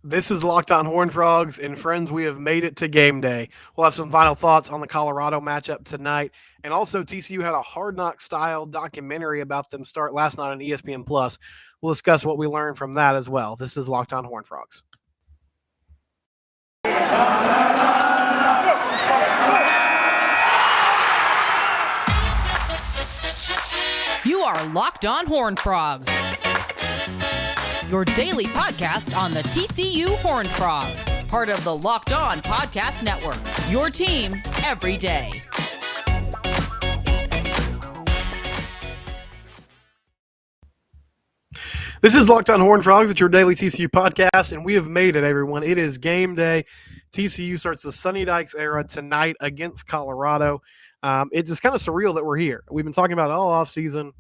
This is Locked On Horned Frogs, and friends, we have made it to game day. We'll have some final thoughts on the Colorado matchup tonight, and also TCU had a hard knock style documentary about them start last night on ESPN Plus. We'll discuss what we learned from that as well. This is Locked On Horned Frogs. You are Locked On Horned Frogs, your daily podcast on the TCU Horned Frogs, part of the Locked On Podcast Network, your team every day. This is Locked On Horned Frogs. It's your daily TCU podcast, and we have made it, everyone. It is game day. TCU starts the Sonny Dykes era tonight against Colorado. It's just kind of surreal that we're here. We've been talking about it all offseason,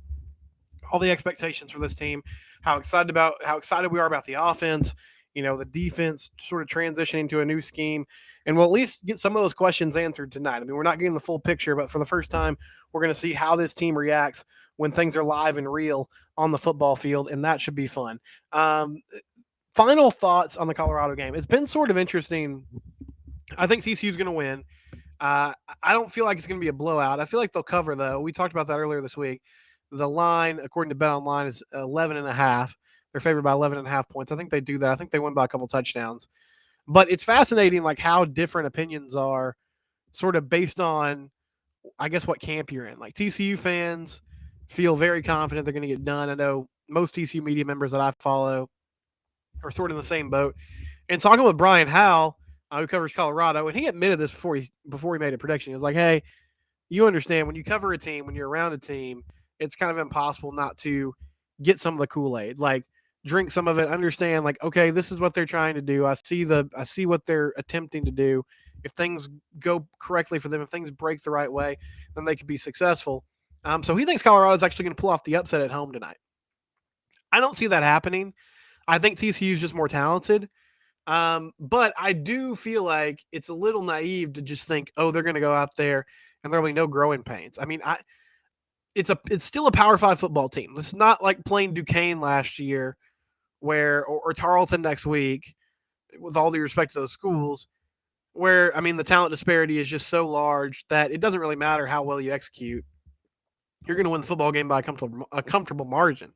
all the expectations for this team, how excited we are about the offense, the defense sort of transitioning to a new scheme, and we'll at least get some of those questions answered tonight. I mean, we're not getting the full picture, but for the first time, we're going to see how this team reacts when things are live and real on the football field, and that should be fun. Final thoughts on the Colorado game. It's been sort of interesting. I think TCU is going to win. I don't feel like it's going to be a blowout. I feel like they'll cover, though. We talked about that earlier this week. The line, according to BetOnline, is 11.5. They're favored by 11.5 points. I think they do that. I think they win by a couple touchdowns. But it's fascinating, like how different opinions are, sort of based on, I guess, what camp you're in. Like TCU fans feel very confident they're going to get done. I know most TCU media members that I follow are sort of in the same boat. And talking with Brian Howell, who covers Colorado, and he admitted this before he made a prediction. He was like, "Hey, you understand when you cover a team, when you're around a team, it's kind of impossible not to get some of the Kool-Aid. Like drink some of it, understand like, okay, this is what they're trying to do. I see what they're attempting to do. If things go correctly for them, if things break the right way, then they could be successful." So he thinks Colorado is actually going to pull off the upset at home tonight. I don't see that happening. I think TCU is just more talented. But I do feel like it's a little naive to just think, oh, they're going to go out there and there'll be no growing pains. I mean, it's still a Power 5 football team. It's not like playing Duquesne last year or Tarleton next week, with all due respect to those schools, where, I mean, the talent disparity is just so large that it doesn't really matter how well you execute. You're going to win the football game by a comfortable margin.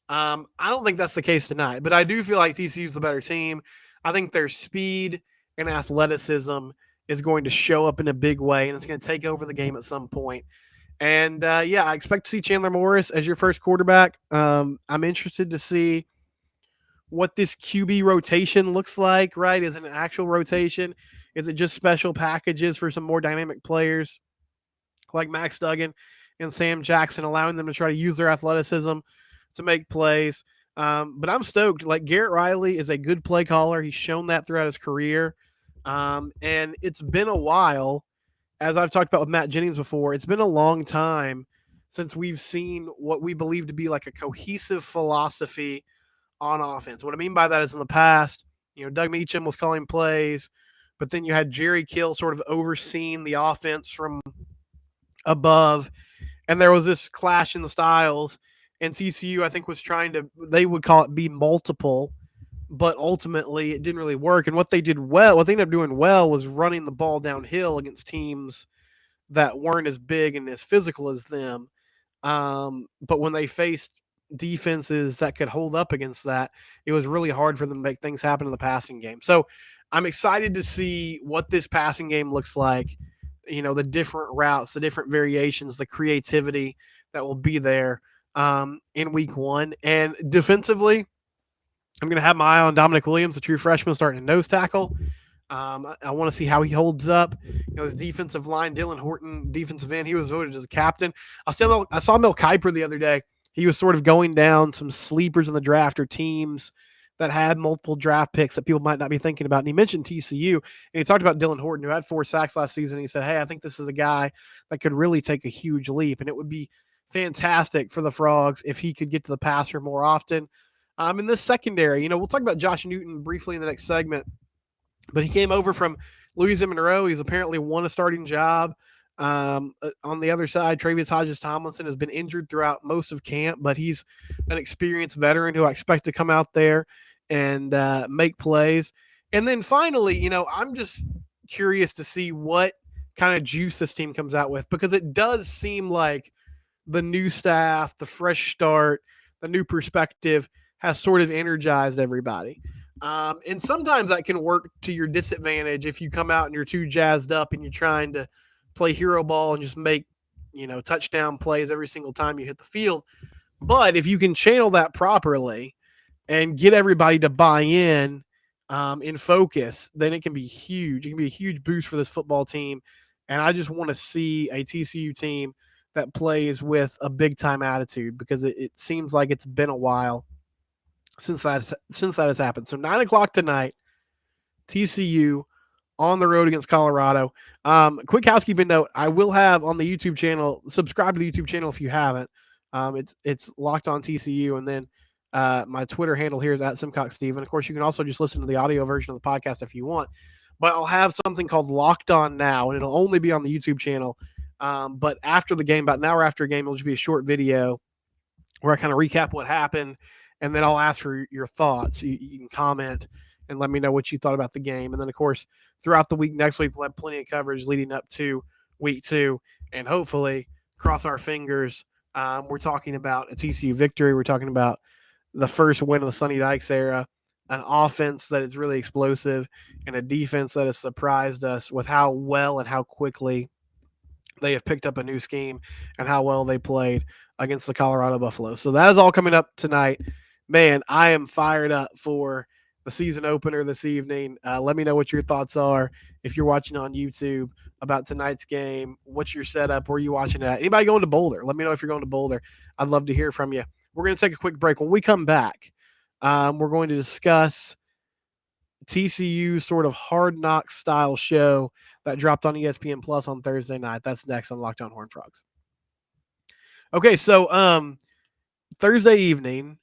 I don't think that's the case tonight, but I do feel like TCU is the better team. I think their speed and athleticism is going to show up in a big way, and it's going to take over the game at some point. And I expect to see Chandler Morris as your first quarterback. I'm interested to see what this QB rotation looks like, right? Is it an actual rotation? Is it just special packages for some more dynamic players like Max Duggan and Sam Jackson, allowing them to try to use their athleticism to make plays? But I'm stoked. Like, Garrett Riley is a good play caller. He's shown that throughout his career. And it's been a while, as I've talked about with Matt Jennings before, it's been a long time since we've seen what we believe to be like a cohesive philosophy on offense. What I mean by that is, in the past, Doug Meacham was calling plays, but then you had Jerry Kill sort of overseeing the offense from above, and there was this clash in the styles. And TCU, I think, was trying to, they would call it, be multiple, but ultimately it didn't really work. And what they ended up doing well was running the ball downhill against teams that weren't as big and as physical as them. But when they faced defenses that could hold up against that, it was really hard for them to make things happen in the passing game. So I'm excited to see what this passing game looks like. The different routes, the different variations, the creativity that will be there in week one. And defensively, I'm going to have my eye on Dominic Williams, the true freshman, starting a nose tackle. I want to see how he holds up. His defensive line, Dylan Horton, defensive end, he was voted as a captain. I saw Mel Kiper the other day. He was sort of going down some sleepers in the draft, or teams that had multiple draft picks that people might not be thinking about. And he mentioned TCU, and he talked about Dylan Horton, who had 4 sacks last season. He said, hey, I think this is a guy that could really take a huge leap, and it would be fantastic for the Frogs if he could get to the passer more often. In this secondary, we'll talk about Josh Newton briefly in the next segment, but he came over from Louisiana Monroe. He's apparently won a starting job. On the other side, Travius Hodges-Tomlinson has been injured throughout most of camp, but he's an experienced veteran who I expect to come out there and make plays. And then finally, I'm just curious to see what kind of juice this team comes out with, because it does seem like the new staff, the fresh start, the new perspective has sort of energized everybody. And sometimes that can work to your disadvantage if you come out and you're too jazzed up and you're trying to play hero ball and just make, touchdown plays every single time you hit the field. But if you can channel that properly and get everybody to buy in focus, then it can be huge. It can be a huge boost for this football team. And I just want to see a TCU team that plays with a big time attitude, because it seems like it's been a while since that has happened. So 9 o'clock tonight, TCU on the road against Colorado. Quick housekeeping note: I will have on the YouTube channel. Subscribe to the YouTube channel if you haven't. It's Locked On TCU, and then my Twitter handle here is @SimcockSteve. And of course, you can also just listen to the audio version of the podcast if you want. But I'll have something called Locked On Now, and it'll only be on the YouTube channel. But after the game, about an hour after a game, it'll just be a short video where I kind of recap what happened, and then I'll ask for your thoughts. You can comment and let me know what you thought about the game. And then, of course, throughout the week, next week, we'll have plenty of coverage leading up to week 2. And hopefully, cross our fingers, we're talking about a TCU victory. We're talking about the first win of the Sonny Dykes era, an offense that is really explosive, and a defense that has surprised us with how well and how quickly they have picked up a new scheme and how well they played against the Colorado Buffaloes. So that is all coming up tonight. Man, I am fired up for the season opener this evening. Let me know what your thoughts are if you're watching on YouTube about tonight's game. What's your setup? Where are you watching it at? Anybody going to Boulder? Let me know if you're going to Boulder. I'd love to hear from you. We're going to take a quick break. When we come back, we're going to discuss TCU's sort of Hard Knocks style show that dropped on ESPN Plus on Thursday night. That's next on Locked On Horned Frogs. Okay, so Thursday evening,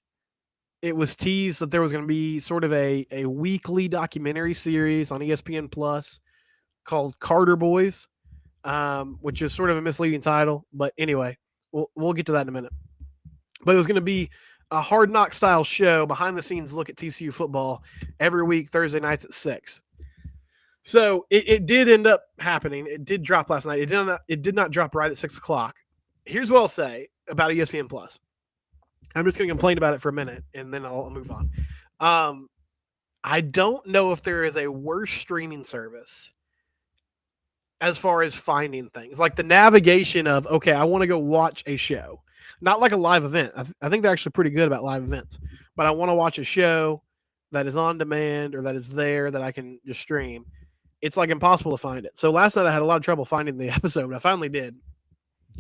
it was teased that there was going to be sort of a weekly documentary series on ESPN Plus called Carter Boys, which is sort of a misleading title. But anyway, we'll get to that in a minute. But it was going to be a Hard Knock style show, behind the scenes look at TCU football every week, Thursday nights at 6. So it did end up happening. It did drop last night. It did not drop right at 6 o'clock. Here's what I'll say about ESPN Plus. I'm just going to complain about it for a minute, and then I'll move on. I don't know if there is a worse streaming service as far as finding things. Like the navigation of, okay, I want to go watch a show. Not like a live event. I think they're actually pretty good about live events. But I want to watch a show that is on demand or that is there that I can just stream. It's like impossible to find it. So last night I had a lot of trouble finding the episode, but I finally did.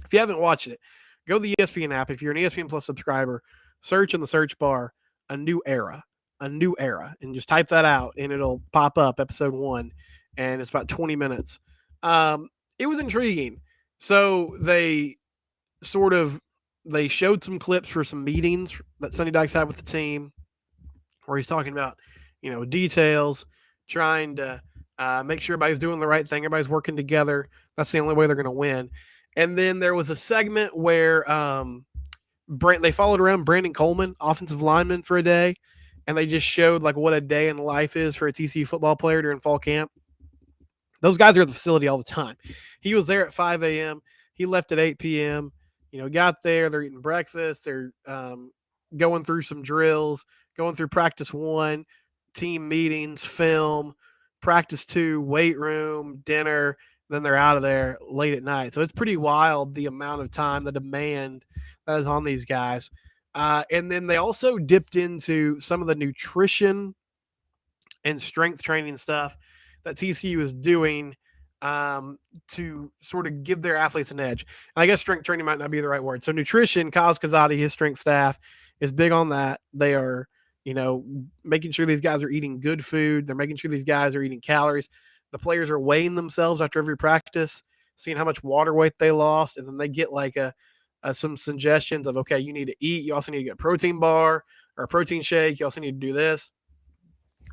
If you haven't watched it, go to the ESPN app. If you're an ESPN Plus subscriber, search in the search bar, a new era, and just type that out, and it'll pop up episode 1, and it's about 20 minutes. It was intriguing. So they showed some clips for some meetings that Sonny Dykes had with the team, where he's talking about, details, trying to make sure everybody's doing the right thing, everybody's working together. That's the only way they're going to win. And then there was a segment where they followed around Brandon Coleman, offensive lineman, for a day, and they just showed like what a day in life is for a TCU football player during fall camp. Those guys are at the facility all the time. He was there at 5 a.m. He left at 8 p.m. Got there, they're eating breakfast, they're going through some drills, going through practice 1, team meetings, film, practice 2, weight room, dinner, then they're out of there late at night. So it's pretty wild, the amount of time, the demand that is on these guys. And then they also dipped into some of the nutrition and strength training stuff that TCU is doing to sort of give their athletes an edge. And I guess strength training might not be the right word. So nutrition, Kaz Kazadi, his strength staff, is big on that. They are, making sure these guys are eating good food. They're making sure these guys are eating calories. The players are weighing themselves after every practice, seeing how much water weight they lost, and then they get like some suggestions of, okay, you need to eat. You also need to get a protein bar or a protein shake. You also need to do this.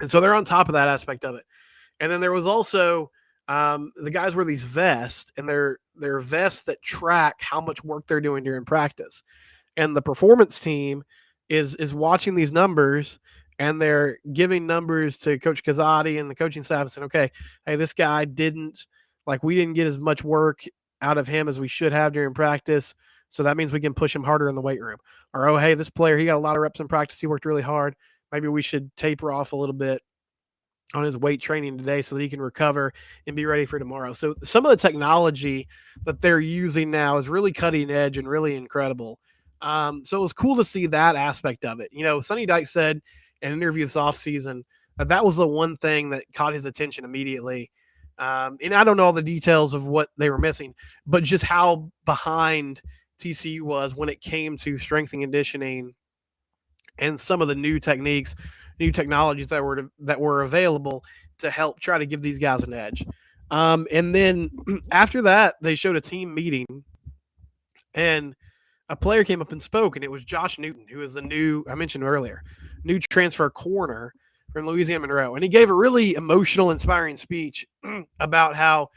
And so they're on top of that aspect of it. And then there was also the guys wear these vests, and they're vests that track how much work they're doing during practice. And the performance team is watching these numbers and they're giving numbers to Coach Kazadi and the coaching staff and saying, okay, hey, this guy we didn't get as much work out of him as we should have during practice. So that means we can push him harder in the weight room. Or, oh, hey, this player, he got a lot of reps in practice. He worked really hard. Maybe we should taper off a little bit on his weight training today so that he can recover and be ready for tomorrow. So some of the technology that they're using now is really cutting edge and really incredible. So it was cool to see that aspect of it. Sonny Dykes said in an interview this offseason that was the one thing that caught his attention immediately. And I don't know all the details of what they were missing, but just how behind TCU was when it came to strength and conditioning and some of the new techniques, new technologies that were available to help try to give these guys an edge. And then after that, they showed a team meeting, and a player came up and spoke, and it was Josh Newton, who is the new, I mentioned earlier, new transfer corner from Louisiana Monroe. And he gave a really emotional, inspiring speech about how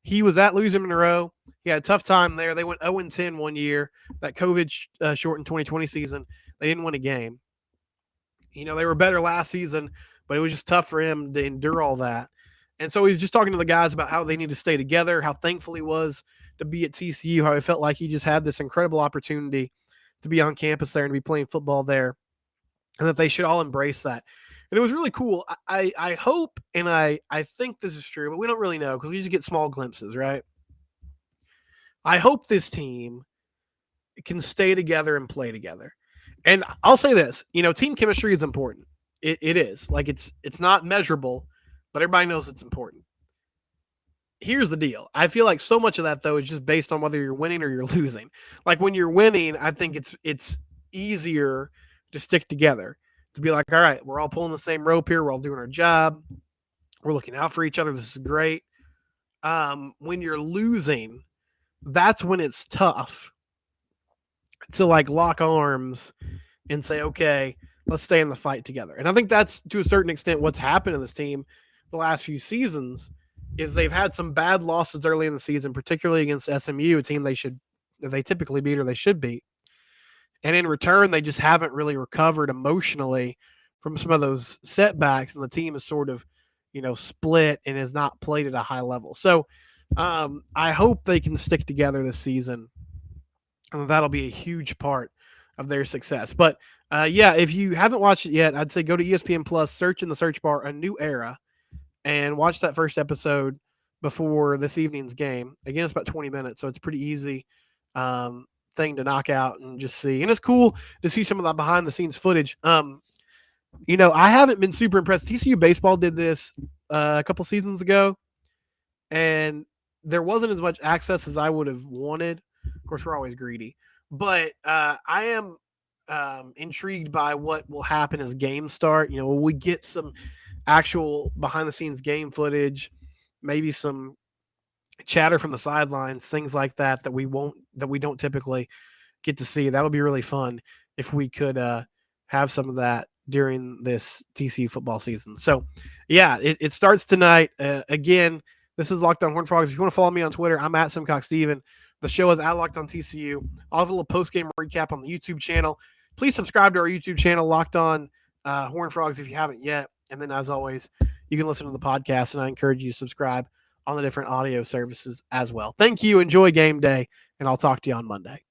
he was at Louisiana Monroe. He had a tough time there. They went 0-10 one year, that COVID shortened 2020 season. They didn't win a game. They were better last season, but it was just tough for him to endure all that. And so he's just talking to the guys about how they need to stay together, how thankful he was to be at TCU, how he felt like he just had this incredible opportunity to be on campus there and to be playing football there, and that they should all embrace that. And it was really cool. I hope and I think this is true, but we don't really know because we just get small glimpses, right? I hope this team can stay together and play together. And I'll say this, team chemistry is important. It is. Like it's not measurable, but everybody knows it's important. Here's the deal. I feel like so much of that though is just based on whether you're winning or you're losing. Like when you're winning, I think it's easier to stick together, to be like, all right, we're all pulling the same rope here, we're all doing our job, we're looking out for each other. This is great. When you're losing, that's when it's tough to like lock arms and say, okay, let's stay in the fight together. And I think that's to a certain extent what's happened to this team the last few seasons is they've had some bad losses early in the season, particularly against SMU, a team they typically beat or they should beat. And in return, they just haven't really recovered emotionally from some of those setbacks, and the team is sort of, split and has not played at a high level. So I hope they can stick together this season, and that'll be a huge part of their success. But if you haven't watched it yet, I'd say go to ESPN Plus, search in the search bar A New Era, and watch that first episode before this evening's game. Again, it's about 20 minutes, so it's pretty easy thing to knock out and just see. And it's cool to see some of that behind the scenes footage. I haven't been super impressed. TCU baseball did this a couple seasons ago, and there wasn't as much access as I would have wanted. Of course, we're always greedy, but I am intrigued by what will happen as games start. Will we get some actual behind the scenes game footage, maybe some chatter from the sidelines, things like that we don't typically get to see. That would be really fun if we could have some of that during this TCU football season. So, yeah, it starts tonight. Again, this is Locked On Horned Frogs. If you want to follow me on Twitter, I'm at Simcox Steven. The show is at Locked On TCU. I'll have a little post-game recap on the YouTube channel. Please subscribe to our YouTube channel, Locked On Horned Frogs, if you haven't yet. And then, as always, you can listen to the podcast, and I encourage you to subscribe on the different audio services as well. Thank you. Enjoy game day, and I'll talk to you on Monday.